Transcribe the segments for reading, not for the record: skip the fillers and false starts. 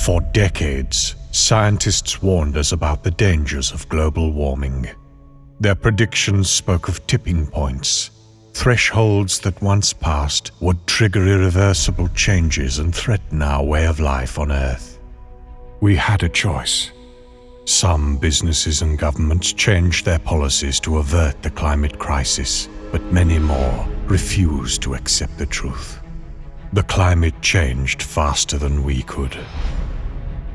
For decades, scientists warned us about the dangers of global warming. Their predictions spoke of tipping points, thresholds that once passed would trigger irreversible changes and threaten our way of life on Earth. We had a choice. Some businesses and governments changed their policies to avert the climate crisis, but many more refused to accept the truth. The climate changed faster than we could.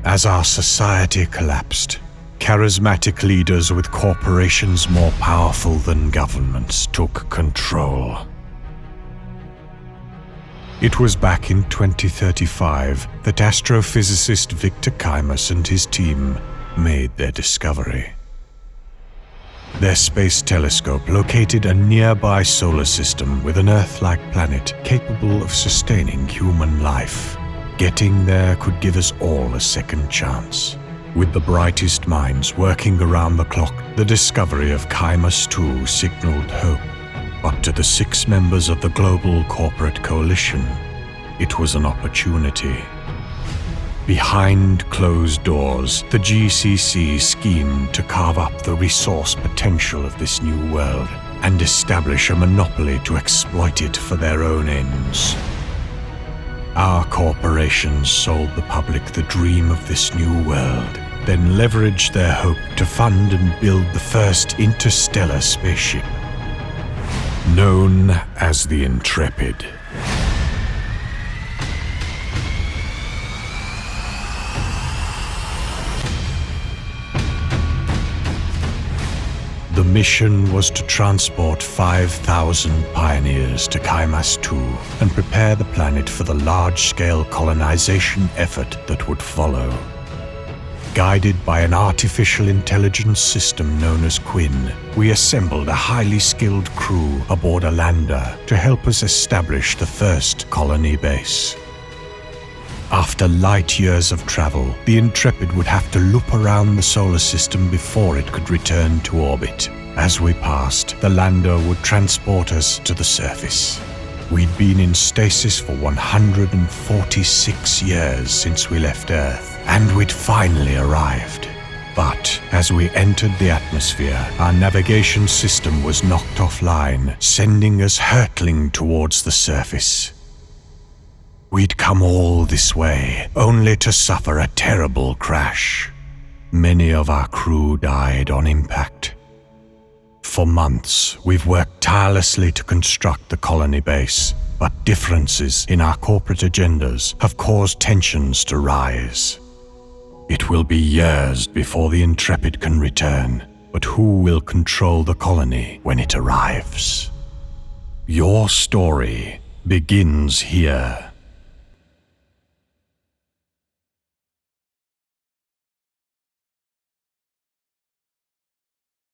As our society collapsed, charismatic leaders with corporations more powerful than governments took control. It was back in 2035 that astrophysicist Victor Kaimas and his team made their discovery. Their space telescope located a nearby solar system with an Earth-like planet capable of sustaining human life. Getting there could give us all a second chance. With the brightest minds working around the clock, the discovery of Kaimas 2 signaled hope. But to the 6 members of the global corporate coalition, it was an opportunity. Behind closed doors, the GCC schemed to carve up the resource potential of this new world and establish a monopoly to exploit it for their own ends. Our corporations sold the public the dream of this new world, then leveraged their hope to fund and build the first interstellar spaceship, known as the Intrepid. The mission was to transport 5,000 pioneers to Kaimas 2 and prepare the planet for the large-scale colonization effort that would follow. Guided by an artificial intelligence system known as Quinn, we assembled a highly skilled crew aboard a lander to help us establish the first colony base. After light years of travel, the Intrepid would have to loop around the solar system before it could return to orbit. As we passed, the lander would transport us to the surface. We'd been in stasis for 146 years since we left Earth, and we'd finally arrived. But as we entered the atmosphere, our navigation system was knocked offline, sending us hurtling towards the surface. We'd come all this way, only to suffer a terrible crash. Many of our crew died on impact. For months, we've worked tirelessly to construct the colony base, but differences in our corporate agendas have caused tensions to rise. It will be years before the Intrepid can return, but who will control the colony when it arrives? Your story begins here.